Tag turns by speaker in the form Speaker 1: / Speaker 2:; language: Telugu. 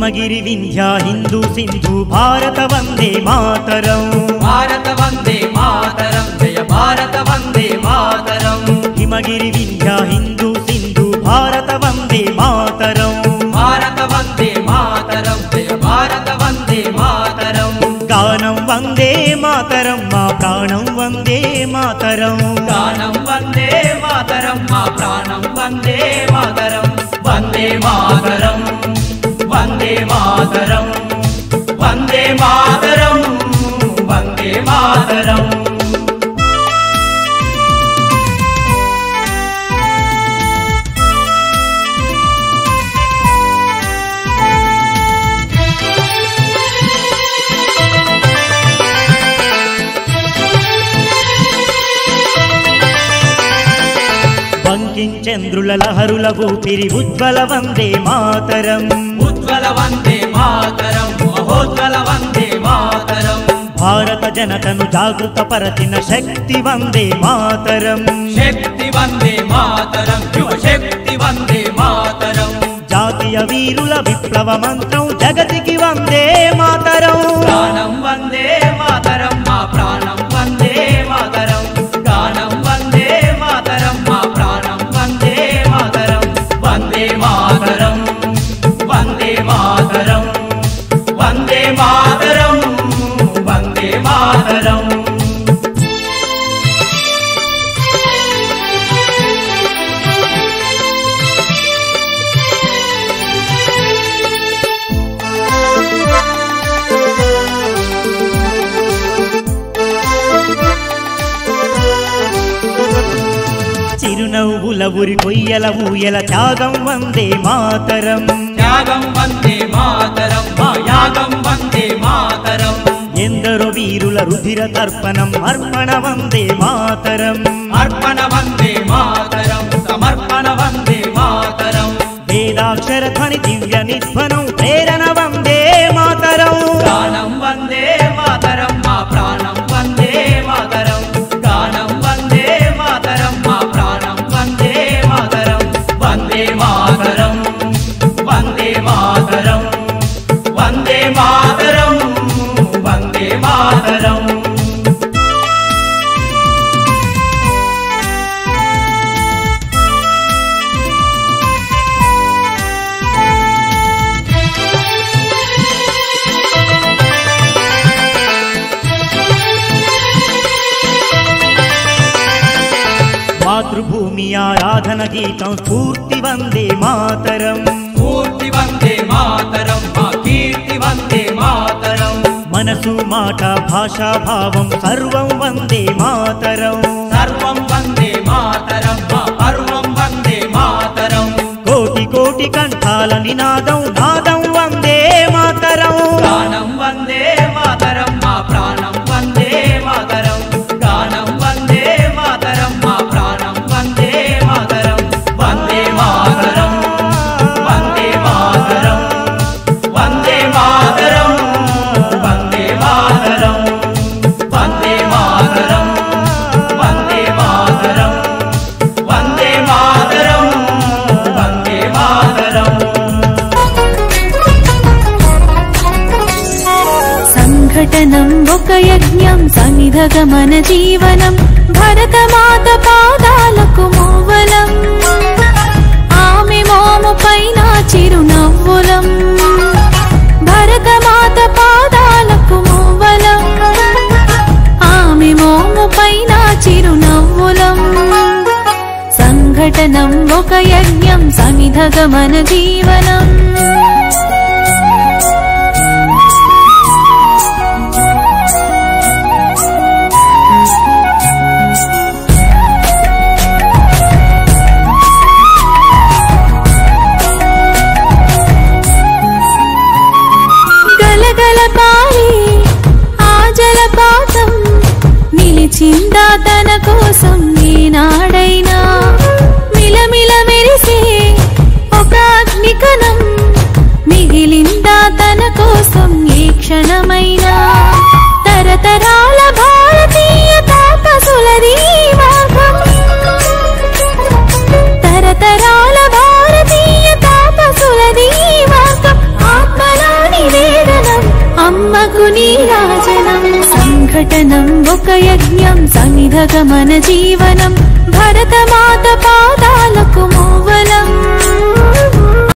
Speaker 1: हिमगिरि विंध्य हिंदू सिंधु भारत वंदे मातरम
Speaker 2: भारत वंदे मातरम जय भारत वंदे मातरम
Speaker 1: हिमगिरि विंध्य हिंदू सिंधु भारत वंदे मातरम
Speaker 2: भारत वंदे मातरम जय भारत वंदे मातरम
Speaker 1: गानं वंदे मातरम मा प्राणं वंदे मातरम
Speaker 2: गानं वंदे मातरम मा प्राणं वंदे मातरम वंदे मातरम वंदे मातरम वंदे मातरम वंदे मातरम
Speaker 1: चंद्रुल लहरुल ऊपिरि उज्ज्वल वंदे मातरम
Speaker 2: उज्ज्वल वंदे मातरम महोज्वल वंदे मातरम
Speaker 1: भारत जनतनु जागृत परतिन शक्ति वंदे मातरम
Speaker 2: शक्ति वंदे मातरम युव शक्ति वंदे मातरम
Speaker 1: जातीय वीरुल विप्लव मंत्रं जगतिकी वंदे मातरम
Speaker 2: प्राणं वंदे मातरम मा प्राणं वंदे मातरम गानं वंदे मातरम मा प्राणं वंदे मातरम वंदे मातरम वंदे मातरम वंदे मातरम वंदे मातरम
Speaker 1: చిరునవ్వుల ఉరి కొయ్యల ఊయల త్యాగం వందే మాతరం
Speaker 2: త్యాగం వందే మాతరం మా యాగం వందే మాతరం
Speaker 1: ఎందరో వీరుల రుధిర తర్పణం అర్పణ వందే మాతరం
Speaker 2: అర్పణ వందే మాతరం సమర్పణ వందే మాతరం
Speaker 1: వేదాక్షర ధ్వని దివ్య నిధ్వనం ప్రేరణ వందే మాతరం
Speaker 2: గానం వందే మాతరం మా ప్రాణం వందే మాతరం గానం వందే మాతరం మా ప్రాణం వందే మాతరం వందే మాతరం వందే మాతరం వందే మాతరం వందే మాతరం
Speaker 1: మాతృభూమి ఆరాధన గీతం స్ఫూర్తి వందే మాతరం
Speaker 2: స్ఫూర్తి వందే మాతరం మా కీర్తి వందే మాతరం
Speaker 1: మనసు మాట భాషా భావం సర్వం వందే మాతరం
Speaker 2: సర్వం వందే మాతరం మా పర్వం వందే మాతరం
Speaker 1: కోటి కోటి కంఠాల నినాదం నాదం వందే మాతరం
Speaker 2: గానం వందే మాతరం మా ప్రాణం వందే మాతరం గానం వందే మాతరం మా ప్రాణం వందే మాతరం వందే మాతరం వందే మాతరం వందే మాతరం వందే మాతరం వందే మాతరం వందే మాతరం వందే మాతరం వందే మాతరం
Speaker 3: సంఘటనం ఒక యజ్ఞం సమిధగమన జీవనం భరతమాత పాదాలకు మూవలం ఆమె మోము పైన చిరునవ్వులం భరతమాత పాదాలకు మూవలం ఆమె మోము పైన చిరునవ్వులం సంఘటనం ఒక యజ్ఞం సమిధగమన జీవనం నిలిచిందా తన కోసం ఈనాడైనా మిలమిల మెరిసే ఒక అగ్నికణం మిగిలిందా తన కోసం ఏ క్షణమైనా తరతరాల భారతీయ తాపసులది మార్గం తరతరాల భారతీయ తాపసులది మార్గం ఆత్మల బ్రతుకు నీరాజనం సంఘటనం ఒక యజ్ఞం సమిధగమన జీవనం భరతమాత పాదాలకు మూవలం